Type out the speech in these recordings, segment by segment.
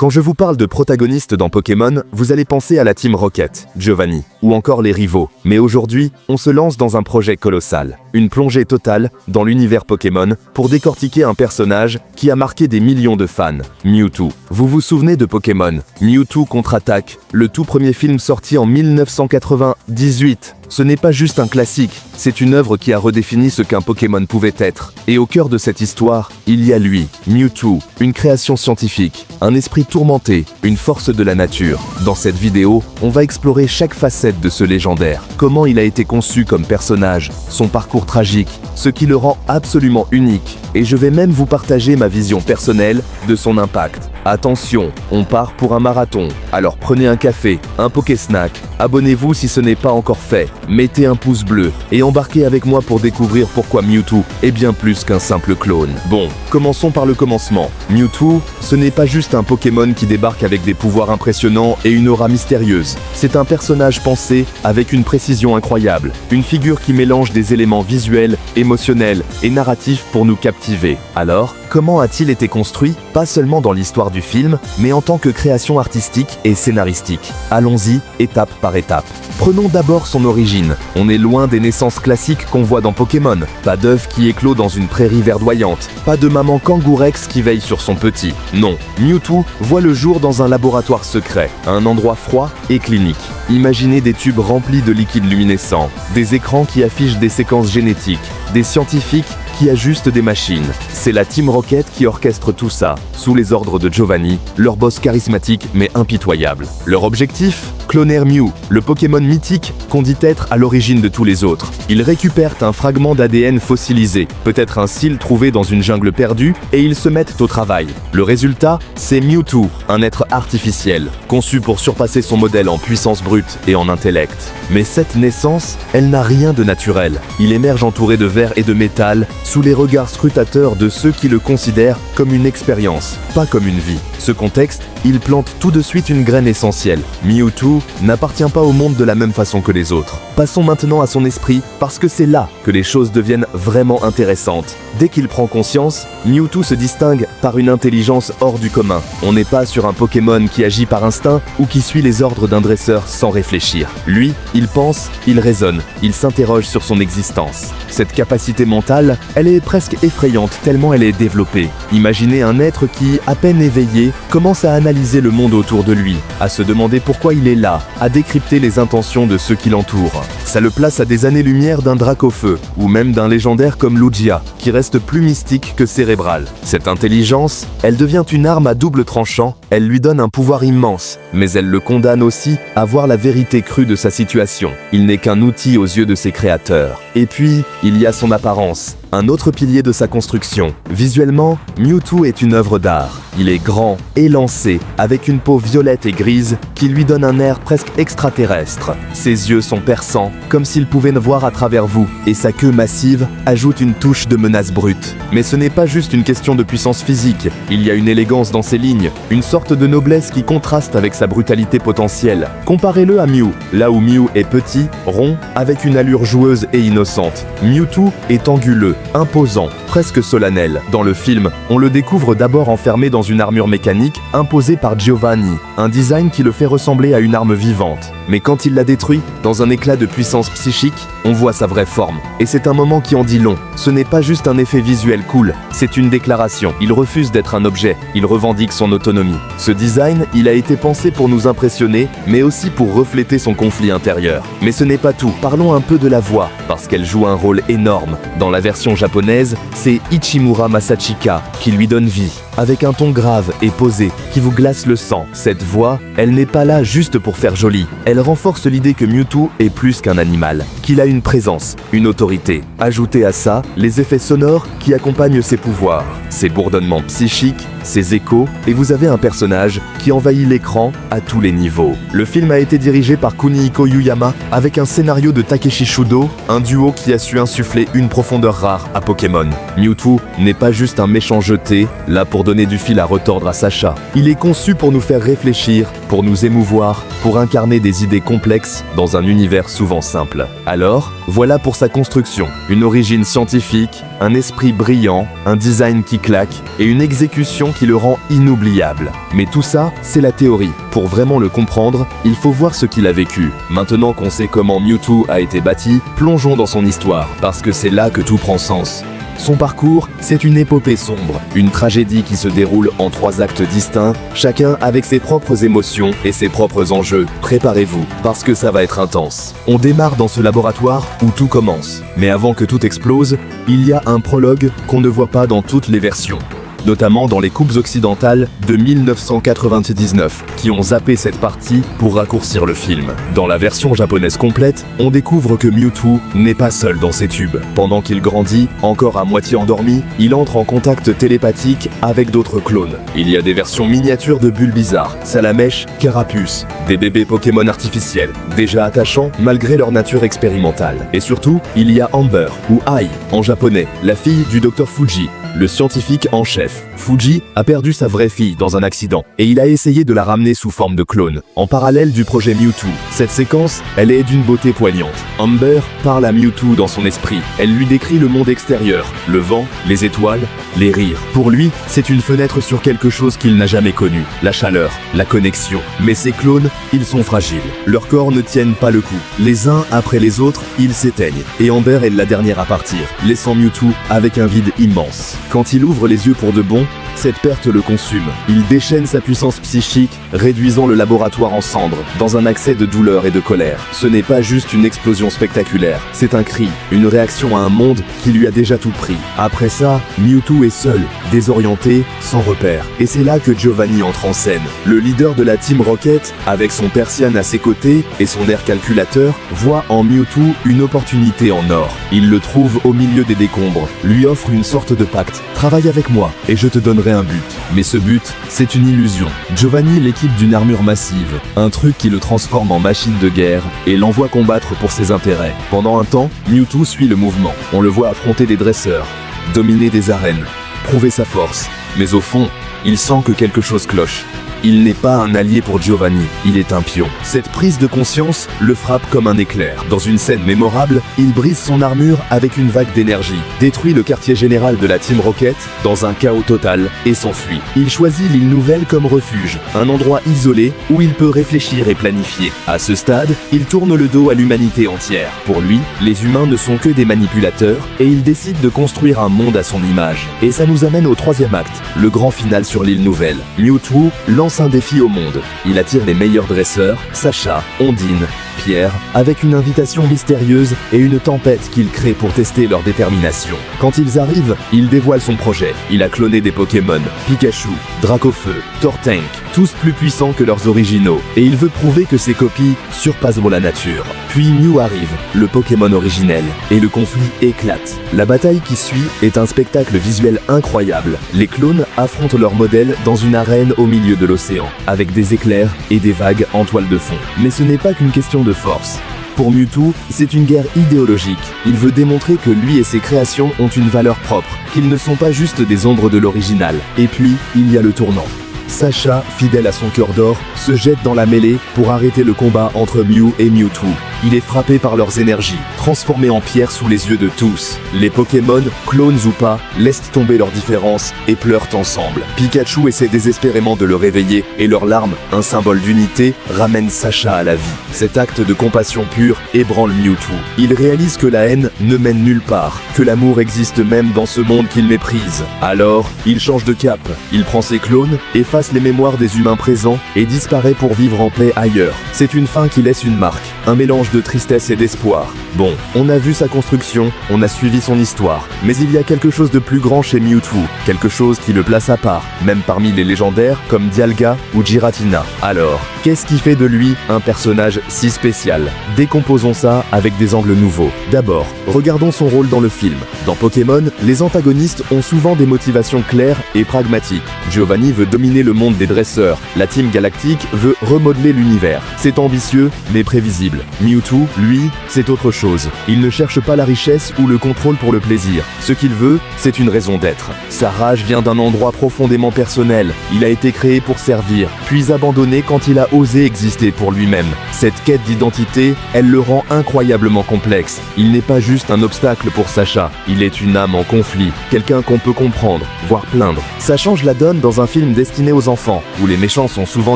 Quand je vous parle de protagonistes dans Pokémon, vous allez penser à la Team Rocket, Giovanni, ou encore les rivaux. Mais aujourd'hui, on se lance dans un projet colossal. Une plongée totale dans l'univers Pokémon pour décortiquer un personnage qui a marqué des millions de fans, Mewtwo. Vous vous souvenez de Pokémon Mewtwo contre-attaque, le tout premier film sorti en 1998. Ce n'est pas juste un classique, c'est une œuvre qui a redéfini ce qu'un Pokémon pouvait être. Et au cœur de cette histoire, il y a lui, Mewtwo, une création scientifique, un esprit tourmenté, une force de la nature. Dans cette vidéo, on va explorer chaque facette de ce légendaire. Comment il a été conçu comme personnage, son parcours tragique, ce qui le rend absolument unique. Et je vais même vous partager ma vision personnelle de son impact. Attention, on part pour un marathon. Alors prenez un café, un Poké-snack, abonnez-vous si ce n'est pas encore fait, mettez un pouce bleu et embarquez avec moi pour découvrir pourquoi Mewtwo est bien plus qu'un simple clone. Bon, commençons par le commencement. Mewtwo, ce n'est pas juste un Pokémon qui débarque avec des pouvoirs impressionnants et une aura mystérieuse. C'est un personnage pensé avec une précision incroyable, une figure qui mélange des éléments visuels, émotionnels et narratifs pour nous captiver. Alors, comment a-t-il été construit, pas seulement dans l'histoire du film, mais en tant que création artistique et scénaristique? Allons-y, étape par étape. Prenons d'abord son origine. On est loin des naissances classiques qu'on voit dans Pokémon. Pas d'œuf qui éclot dans une prairie verdoyante. Pas de maman Kangourex qui veille sur son petit. Non, Mewtwo voit le jour dans un laboratoire secret, un endroit froid et clinique. Imaginez des tubes remplis de liquide luminescent, des écrans qui affichent des séquences génétiques, des scientifiques qui ajustent des machines. C'est la Team Rocket qui orchestre tout ça, sous les ordres de Giovanni, leur boss charismatique mais impitoyable. Leur objectif ? Cloner Mew, le Pokémon mythique qu'on dit être à l'origine de tous les autres. Ils récupèrent un fragment d'ADN fossilisé, peut-être un cil trouvé dans une jungle perdue, et ils se mettent au travail. Le résultat, c'est Mewtwo, un être artificiel, conçu pour surpasser son modèle en puissance brute et en intellect. Mais cette naissance, elle n'a rien de naturel. Il émerge entouré de verre et de métal, sous les regards scrutateurs de ceux qui le considèrent comme une expérience, pas comme une vie. Ce contexte, il plante tout de suite une graine essentielle. Mewtwo n'appartient pas au monde de la même façon que les autres. Passons maintenant à son esprit, parce que c'est là que les choses deviennent vraiment intéressantes. Dès qu'il prend conscience, Mewtwo se distingue par une intelligence hors du commun. On n'est pas sur un Pokémon qui agit par instinct ou qui suit les ordres d'un dresseur sans réfléchir. Lui, il pense, il raisonne, il s'interroge sur son existence. Cette capacité mentale, elle est presque effrayante tellement elle est développée. Imaginez un être qui, à peine éveillé, commence à analyser le monde autour de lui, à se demander pourquoi il est là, à décrypter les intentions de ceux qui l'entourent. Ça le place à des années-lumière d'un Dracofeu, ou même d'un légendaire comme Lugia, qui reste plus mystique que cérébral. Cette intelligence, elle devient une arme à double tranchant, elle lui donne un pouvoir immense, mais elle le condamne aussi à voir la vérité crue de sa situation. Il n'est qu'un outil aux yeux de ses créateurs. Et puis, il y a son apparence, un autre pilier de sa construction. Visuellement, Mewtwo est une œuvre d'art. Il est grand, élancé, avec une peau violette et grise qui lui donne un air presque extraterrestre. Ses yeux sont perçants, comme s'il pouvait voir à travers vous, et sa queue massive ajoute une touche de menace brute. Mais ce n'est pas juste une question de puissance physique, il y a une élégance dans ses lignes, une sorte de noblesse qui contraste avec sa brutalité potentielle. Comparez-le à Mew, là où Mew est petit, rond, avec une allure joueuse et innocente. Mewtwo est anguleux, imposant, presque solennel. Dans le film, on le découvre d'abord enfermé dans une armure mécanique imposée par Giovanni, un design qui le fait ressembler à une arme vivante. Mais quand il la détruit, dans un éclat de puissance psychique, on voit sa vraie forme. Et c'est un moment qui en dit long. Ce n'est pas juste un effet visuel cool, c'est une déclaration. Il refuse d'être un objet, il revendique son autonomie. Ce design, il a été pensé pour nous impressionner, mais aussi pour refléter son conflit intérieur. Mais ce n'est pas tout, parlons un peu de la voix, parce qu'elle joue un rôle énorme. Dans la version japonaise, c'est Ichimura Masachika qui lui donne vie, avec un ton grave et posé qui vous glace le sang. Cette voix, elle n'est pas là juste pour faire joli. Elle renforce l'idée que Mewtwo est plus qu'un animal, qu'il a une présence, une autorité. Ajoutez à ça les effets sonores qui accompagnent ses pouvoirs, ses bourdonnements psychiques, ses échos, et vous avez un personnage qui envahit l'écran à tous les niveaux. Le film a été dirigé par Kunihiko Yuyama avec un scénario de Takeshi Shudo, un duo qui a su insuffler une profondeur rare à Pokémon. Mewtwo n'est pas juste un méchant jeté, là pour pour donner du fil à retordre à Sacha. Il est conçu pour nous faire réfléchir, pour nous émouvoir, pour incarner des idées complexes dans un univers souvent simple. Alors, voilà pour sa construction. Une origine scientifique, un esprit brillant, un design qui claque et une exécution qui le rend inoubliable. Mais tout ça, c'est la théorie. Pour vraiment le comprendre, il faut voir ce qu'il a vécu. Maintenant qu'on sait comment Mewtwo a été bâti, plongeons dans son histoire, parce que c'est là que tout prend sens. Son parcours, c'est une épopée sombre, une tragédie qui se déroule en 3 actes distincts, chacun avec ses propres émotions et ses propres enjeux. Préparez-vous, parce que ça va être intense. On démarre dans ce laboratoire où tout commence. Mais avant que tout explose, il y a un prologue qu'on ne voit pas dans toutes les versions, notamment dans les coupes occidentales de 1999, qui ont zappé cette partie pour raccourcir le film. Dans la version japonaise complète, on découvre que Mewtwo n'est pas seul dans ses tubes. Pendant qu'il grandit, encore à moitié endormi, il entre en contact télépathique avec d'autres clones. Il y a des versions miniatures de Bulbizarre, Salamèche, Carapuce, des bébés Pokémon artificiels, déjà attachants malgré leur nature expérimentale. Et surtout, il y a Amber, ou Ai en japonais, la fille du Dr Fuji, le scientifique en chef. Fuji a perdu sa vraie fille dans un accident et il a essayé de la ramener sous forme de clone, en parallèle du projet Mewtwo. Cette séquence, elle est d'une beauté poignante. Amber parle à Mewtwo dans son esprit. Elle lui décrit le monde extérieur, le vent, les étoiles, les rires. Pour lui, c'est une fenêtre sur quelque chose qu'il n'a jamais connu, la chaleur, la connexion. Mais ces clones, ils sont fragiles. Leurs corps ne tiennent pas le coup. Les uns après les autres, ils s'éteignent. Et Amber est la dernière à partir, laissant Mewtwo avec un vide immense. Quand il ouvre les yeux pour de bon, cette perte le consume. Il déchaîne sa puissance psychique, réduisant le laboratoire en cendres, dans un accès de douleur et de colère. Ce n'est pas juste une explosion spectaculaire, c'est un cri, une réaction à un monde qui lui a déjà tout pris. Après ça, Mewtwo est seul, désorienté, sans repère. Et c'est là que Giovanni entre en scène. Le leader de la Team Rocket, avec son Persian à ses côtés et son air calculateur, voit en Mewtwo une opportunité en or. Il le trouve au milieu des décombres, lui offre une sorte de pacte. Travaille avec moi et je te donnerai un but. Mais ce but, c'est une illusion. Giovanni l'équipe d'une armure massive, un truc qui le transforme en machine de guerre et l'envoie combattre pour ses intérêts. Pendant un temps, Mewtwo suit le mouvement. On le voit affronter des dresseurs, dominer des arènes, prouver sa force. Mais au fond, il sent que quelque chose cloche. Il n'est pas un allié pour Giovanni, il est un pion. Cette prise de conscience le frappe comme un éclair. Dans une scène mémorable, il brise son armure avec une vague d'énergie, détruit le quartier général de la Team Rocket dans un chaos total et s'enfuit. Il choisit l'île Nouvelle comme refuge, un endroit isolé où il peut réfléchir et planifier. À ce stade, il tourne le dos à l'humanité entière. Pour lui, les humains ne sont que des manipulateurs et il décide de construire un monde à son image. Et ça nous amène au 3e acte, le grand final sur l'île Nouvelle. Mewtwo lance un défi au monde. Il attire les meilleurs dresseurs, Sacha, Ondine, Pierre, avec une invitation mystérieuse et une tempête qu'il crée pour tester leur détermination. Quand ils arrivent, il dévoile son projet. Il a cloné des Pokémon, Pikachu, Dracofeu, Tortank, tous plus puissants que leurs originaux, et il veut prouver que ces copies surpasseront la nature. Puis Mew arrive, le Pokémon originel, et le conflit éclate. La bataille qui suit est un spectacle visuel incroyable. Les clones affrontent leurs modèles dans une arène au milieu de l'océan, avec des éclairs et des vagues en toile de fond. Mais ce n'est pas qu'une question de force. Pour Mewtwo, c'est une guerre idéologique. Il veut démontrer que lui et ses créations ont une valeur propre, qu'ils ne sont pas juste des ombres de l'original. Et puis, il y a le tournant. Sacha, fidèle à son cœur d'or, se jette dans la mêlée pour arrêter le combat entre Mew et Mewtwo. Il est frappé par leurs énergies, transformé en pierre sous les yeux de tous. Les Pokémon, clones ou pas, laissent tomber leurs différences et pleurent ensemble. Pikachu essaie désespérément de le réveiller et leurs larmes, un symbole d'unité, ramènent Sacha à la vie. Cet acte de compassion pure ébranle Mewtwo. Il réalise que la haine ne mène nulle part, que l'amour existe même dans ce monde qu'il méprise. Alors, il change de cap. Il prend ses clones, efface les mémoires des humains présents et disparaît pour vivre en paix ailleurs. C'est une fin qui laisse une marque, un mélange de tristesse et d'espoir. Bon, on a vu sa construction, on a suivi son histoire, mais il y a quelque chose de plus grand chez Mewtwo, quelque chose qui le place à part, même parmi les légendaires comme Dialga ou Giratina. Alors, Qu'est-ce qui fait de lui un personnage si spécial? Décomposons ça avec des angles nouveaux. D'abord, regardons son rôle dans le film. Dans Pokémon, les antagonistes ont souvent des motivations claires et pragmatiques. Giovanni veut dominer le monde des dresseurs. La Team Galactique veut remodeler l'univers. C'est ambitieux, mais prévisible. Mewtwo, lui, c'est autre chose. Il ne cherche pas la richesse ou le contrôle pour le plaisir. Ce qu'il veut, c'est une raison d'être. Sa rage vient d'un endroit profondément personnel. Il a été créé pour servir, puis abandonné quand il a osé exister pour lui-même. Cette quête d'identité, elle le rend incroyablement complexe. Il n'est pas juste un obstacle pour Sacha, il est une âme en conflit, quelqu'un qu'on peut comprendre, voire plaindre. Ça change la donne dans un film destiné aux enfants, où les méchants sont souvent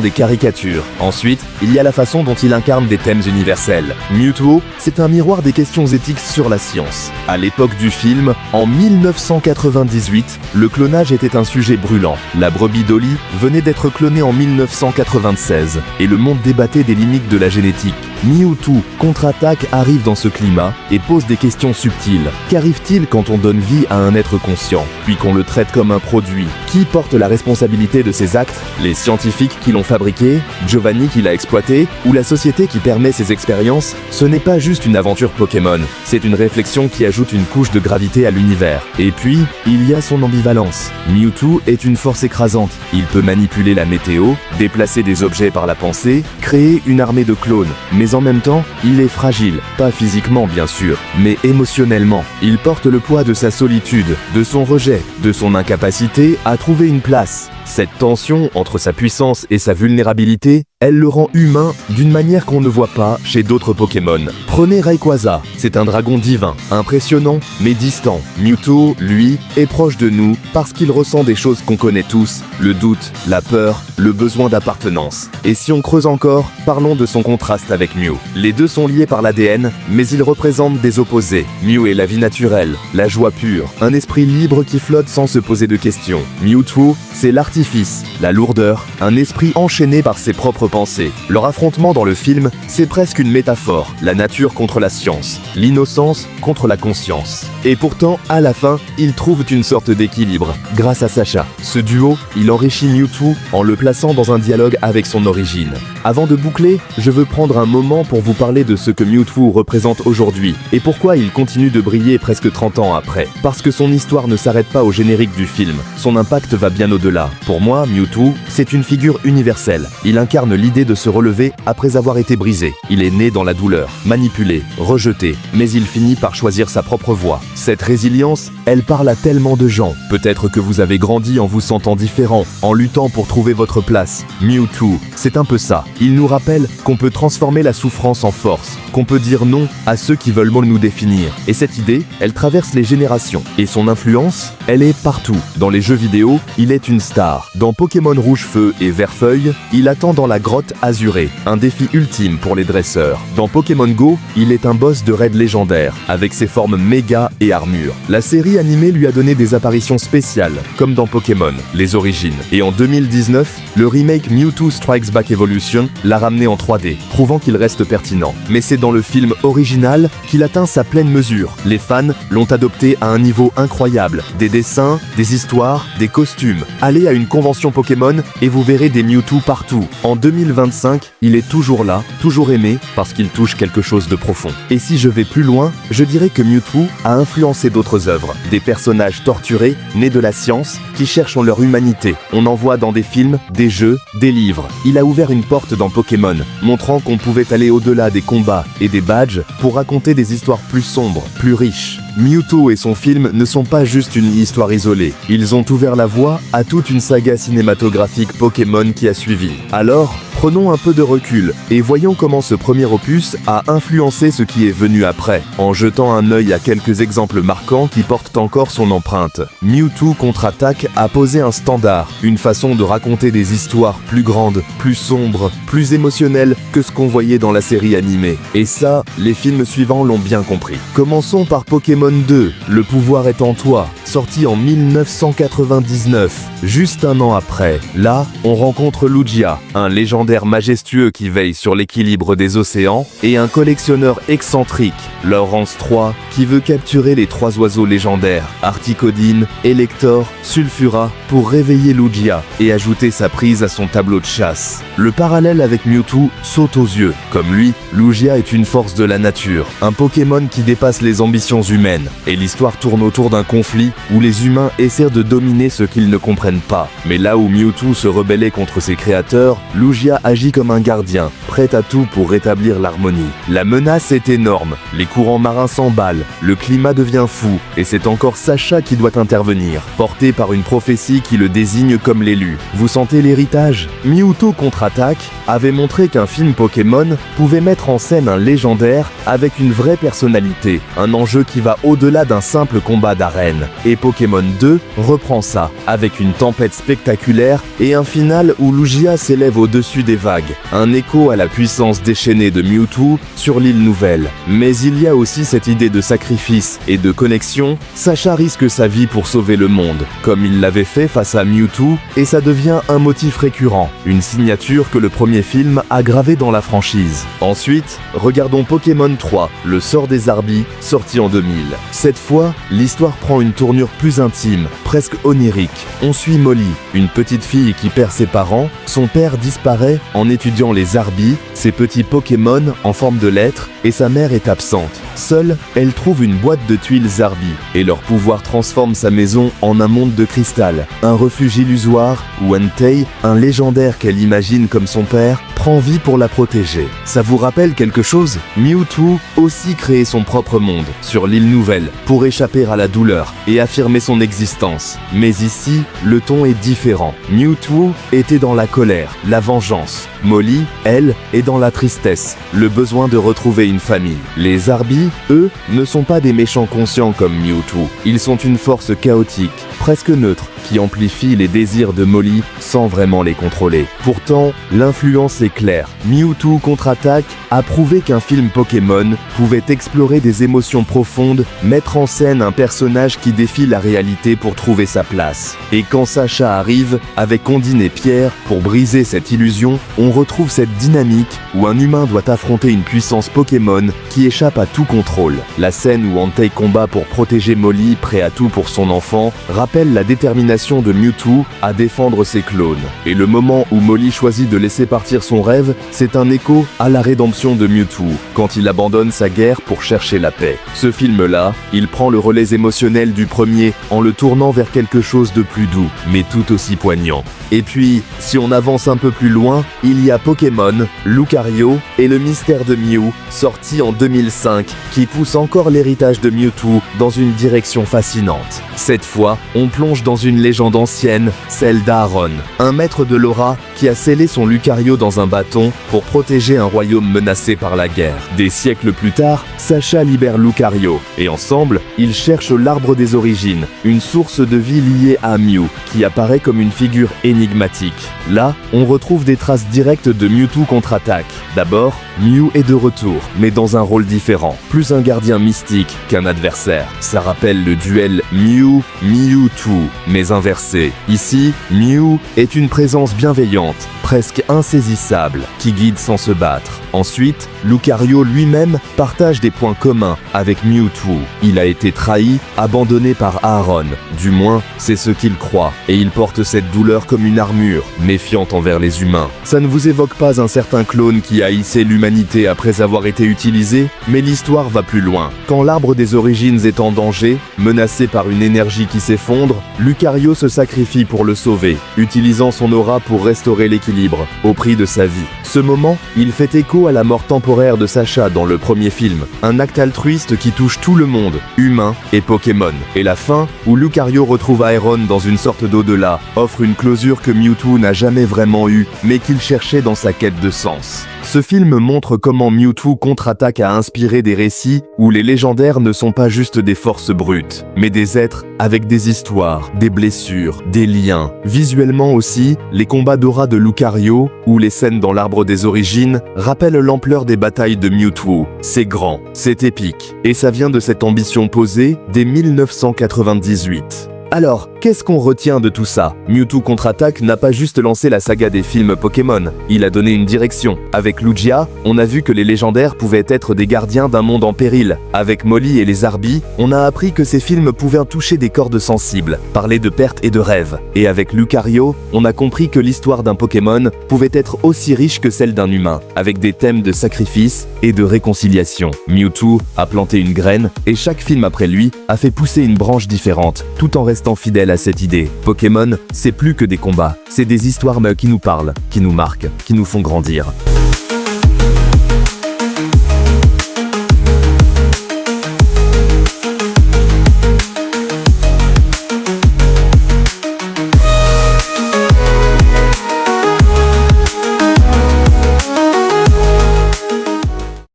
des caricatures. Ensuite, il y a la façon dont il incarne des thèmes universels. Mewtwo, c'est un miroir des questions éthiques sur la science. À l'époque du film, en 1998, le clonage était un sujet brûlant. La brebis Dolly venait d'être clonée en 1996, et le monde débattait des limites de la génétique. Mewtwo contre-attaque arrive dans ce climat et pose des questions subtiles. Qu'arrive-t-il quand on donne vie à un être conscient, puis qu'on le traite comme un produit? Qui porte la responsabilité de ses actes? Les scientifiques qui l'ont fabriqué? Giovanni qui l'a exploité? Ou la société qui permet ses expériences? Ce n'est pas juste une aventure Pokémon, c'est une réflexion qui ajoute une couche de gravité à l'univers. Et puis, il y a son ambivalence. Mewtwo est une force écrasante. Il peut manipuler la météo, déplacer des objets par la pensée, créer une armée de clones. Mais en même temps, il est fragile, pas physiquement bien sûr, mais émotionnellement. Il porte le poids de sa solitude, de son rejet, de son incapacité à trouver une place. Cette tension entre sa puissance et sa vulnérabilité, elle le rend humain d'une manière qu'on ne voit pas chez d'autres Pokémon. Prenez Rayquaza, c'est un dragon divin, impressionnant mais distant. Mewtwo, lui, est proche de nous parce qu'il ressent des choses qu'on connaît tous, le doute, la peur, le besoin d'appartenance. Et si on creuse encore, parlons de son contraste avec Mew. Les deux sont liés par l'ADN, mais ils représentent des opposés. Mew est la vie naturelle, la joie pure, un esprit libre qui flotte sans se poser de questions. Mewtwo, c'est l'artifice, la lourdeur, un esprit enchaîné par ses propres pensées. Leur affrontement dans le film, c'est presque une métaphore, la nature contre la science, l'innocence contre la conscience. Et pourtant, à la fin, ils trouvent une sorte d'équilibre, grâce à Sacha. Ce duo, il enrichit Mewtwo en le plaçant dans un dialogue avec son origine. Avant de boucler, je veux prendre un moment pour vous parler de ce que Mewtwo représente aujourd'hui, et pourquoi il continue de briller presque 30 ans après. Parce que son histoire ne s'arrête pas au générique du film, son impact va bien au-delà. Pour moi, Mewtwo, c'est une figure universelle. Il incarne l'idée de se relever après avoir été brisé. Il est né dans la douleur, manipulé, rejeté, mais il finit par choisir sa propre voie. Cette résilience, elle parle à tellement de gens. Peut-être que vous avez grandi en vous sentant différent, en luttant pour trouver votre place. Mewtwo, c'est un peu ça. Il nous rappelle qu'on peut transformer la souffrance en force, qu'on peut dire non à ceux qui veulent mal nous définir. Et cette idée, elle traverse les générations. Et son influence, elle est partout. Dans les jeux vidéo, il est une star. Dans Pokémon Rouge Feu et Vert Feuille, il attend dans la grotte azurée, un défi ultime pour les dresseurs. Dans Pokémon Go, il est un boss de raid légendaire, avec ses formes méga et armure. La série animée lui a donné des apparitions spéciales, comme dans Pokémon, les origines. Et en 2019, le remake Mewtwo Strikes Back Evolution l'a ramené en 3D, prouvant qu'il reste pertinent. Mais c'est dans le film original qu'il atteint sa pleine mesure. Les fans l'ont adopté à un niveau incroyable. Des dessins, des histoires, des costumes. Allez à une convention Pokémon et vous verrez des Mewtwo partout. En 2025, il est toujours là, toujours aimé, parce qu'il touche quelque chose de profond. Et si je vais plus loin, je dirais que Mewtwo a influencé d'autres œuvres. Des personnages torturés, nés de la science, qui cherchent en leur humanité. On en voit dans des films, des jeux, des livres. Il a ouvert une porte dans Pokémon, montrant qu'on pouvait aller au-delà des combats et des badges pour raconter des histoires plus sombres, plus riches. Mewtwo et son film ne sont pas juste une histoire isolée. Ils ont ouvert la voie à toute une saga cinématographique Pokémon qui a suivi. Alors, prenons un peu de recul et voyons comment ce premier opus a influencé ce qui est venu après, en jetant un œil à quelques exemples marquants qui portent encore son empreinte. Mewtwo contre-attaque a posé un standard, une façon de raconter des histoires plus grandes, plus sombres, plus émotionnelles que ce qu'on voyait dans la série animée. Et ça, les films suivants l'ont bien compris. Commençons par Pokémon 2, Le pouvoir est en toi, sorti en 1999, juste un an après. Là, on rencontre Lugia, un légendaire légendaire majestueux qui veille sur l'équilibre des océans, et un collectionneur excentrique, Laurence III, qui veut capturer les 3 oiseaux légendaires, Articodine, Elector, Sulfura, pour réveiller Lugia et ajouter sa prise à son tableau de chasse. Le parallèle avec Mewtwo saute aux yeux. Comme lui, Lugia est une force de la nature, un Pokémon qui dépasse les ambitions humaines, et l'histoire tourne autour d'un conflit où les humains essaient de dominer ce qu'ils ne comprennent pas. Mais là où Mewtwo se rebellait contre ses créateurs, Lugia agit comme un gardien, prêt à tout pour rétablir l'harmonie. La menace est énorme, les courants marins s'emballent, le climat devient fou, et c'est encore Sacha qui doit intervenir, porté par une prophétie qui le désigne comme l'élu. Vous sentez l'héritage? Mewtwo contre-attaque avait montré qu'un film Pokémon pouvait mettre en scène un légendaire avec une vraie personnalité, un enjeu qui va au-delà d'un simple combat d'arène. Et Pokémon 2 reprend ça, avec une tempête spectaculaire et un final où Lugia s'élève au-dessus des vagues, un écho à la puissance déchaînée de Mewtwo sur l'île nouvelle. Mais il y a aussi cette idée de sacrifice et de connexion. Sacha risque sa vie pour sauver le monde, comme il l'avait fait face à Mewtwo, et ça devient un motif récurrent, une signature que le premier film a gravée dans la franchise. Ensuite, regardons Pokémon 3, le sort des Arbis, sorti en 2000. Cette fois, l'histoire prend une tournure plus intime, presque onirique. On suit Molly, une petite fille qui perd ses parents, son père disparaît en étudiant les Arbis, ces petits Pokémon en forme de lettres, et sa mère est absente. Seule, elle trouve une boîte de tuiles Arbis, et leur pouvoir transforme sa maison en un monde de cristal, un refuge illusoire où Entei, un légendaire qu'elle imagine comme son père, prend vie pour la protéger. Ça vous rappelle quelque chose? Mewtwo aussi créait son propre monde, sur l'île nouvelle, pour échapper à la douleur et affirmer son existence. Mais ici, le ton est différent. Mewtwo était dans la colère, la vengeance. Molly, elle, est dans la tristesse, le besoin de retrouver une famille. Les Arbis, eux, ne sont pas des méchants conscients comme Mewtwo. Ils sont une force chaotique, presque neutre, qui amplifie les désirs de Molly sans vraiment les contrôler. Pourtant, l'influence est claire. Mewtwo contre-attaque a prouvé qu'un film Pokémon pouvait explorer des émotions profondes, mettre en scène un personnage qui défie la réalité pour trouver sa place. Et quand Sacha arrive, avec Ondine et Pierre, pour briser cette illusion, on retrouve cette dynamique où un humain doit affronter une puissance Pokémon qui échappe à tout contrôle. La scène où Entei combat pour protéger Molly, prêt à tout pour son enfant, rappelle la détermination de Mewtwo à défendre ses clones. Et le moment où Molly choisit de laisser partir son rêve, c'est un écho à la rédemption de Mewtwo, quand il abandonne sa guerre pour chercher la paix. Ce film-là, il prend le relais émotionnel du premier en le tournant vers quelque chose de plus doux, mais tout aussi poignant. Et puis, si on avance un peu plus loin, il y a Pokémon, Lucario et le mystère de Mew, sorti en 2005, qui pousse encore l'héritage de Mewtwo dans une direction fascinante. Cette fois, on plonge dans une légende ancienne, celle d'Aaron, un maître de l'aura qui a scellé son Lucario dans un bâton pour protéger un royaume menacé par la guerre. Des siècles plus tard, Sacha libère Lucario, et ensemble, ils cherchent l'arbre des origines, une source de vie liée à Mew, qui apparaît comme une figure énigmatique. Là, on retrouve des traces directes de Mewtwo contre-attaque. D'abord, Mew est de retour, mais dans un rôle différent, plus un gardien mystique qu'un adversaire. Ça rappelle le duel Mew-Mewtwo, mais inversé. Ici, Mew est une présence bienveillante, presque insaisissable, qui guide sans se battre. Ensuite, Lucario lui-même partage des points communs avec Mewtwo. Il a été trahi, abandonné par Aaron. Du moins, c'est ce qu'il croit. Et il porte cette douleur comme une armure, méfiante envers les humains. Ça ne vous évoque pas un certain clone qui haïssait l'humanité après avoir été utilisé? Mais l'histoire va plus loin. Quand l'arbre des origines est en danger, menacé par une énergie qui s'effondre, Lucario se sacrifie pour le sauver, utilisant son aura pour restaurer l'équilibre, au prix de sa vie. Ce moment, il fait écho à la mort temporaire de Sacha dans le premier film, un acte altruiste qui touche tout le monde, humain et Pokémon. Et la fin, où Lucario retrouve Aeron dans une sorte d'au-delà, offre une closure que Mewtwo n'a jamais vraiment eue, mais qu'il cherchait dans sa quête de sens. Ce film montre comment Mewtwo contre-attaque a inspiré des récits où les légendaires ne sont pas juste des forces brutes, mais des êtres avec des histoires, des blessures, des liens. Visuellement aussi, les combats d'aura de Lucario ou les scènes dans l'arbre des origines rappellent l'ampleur des batailles de Mewtwo. C'est grand, c'est épique, et ça vient de cette ambition posée dès 1998. Alors, qu'est-ce qu'on retient de tout ça? Mewtwo Contre-Attaque n'a pas juste lancé la saga des films Pokémon, il a donné une direction. Avec Lugia, on a vu que les légendaires pouvaient être des gardiens d'un monde en péril. Avec Molly et les Arby, on a appris que ces films pouvaient toucher des cordes sensibles, parler de perte et de rêve. Et avec Lucario, on a compris que l'histoire d'un Pokémon pouvait être aussi riche que celle d'un humain, avec des thèmes de sacrifice et de réconciliation. Mewtwo a planté une graine, et chaque film après lui a fait pousser une branche différente, tout en restant fidèle à cette idée. Pokémon, c'est plus que des combats, c'est des histoires qui nous parlent, qui nous marquent, qui nous font grandir.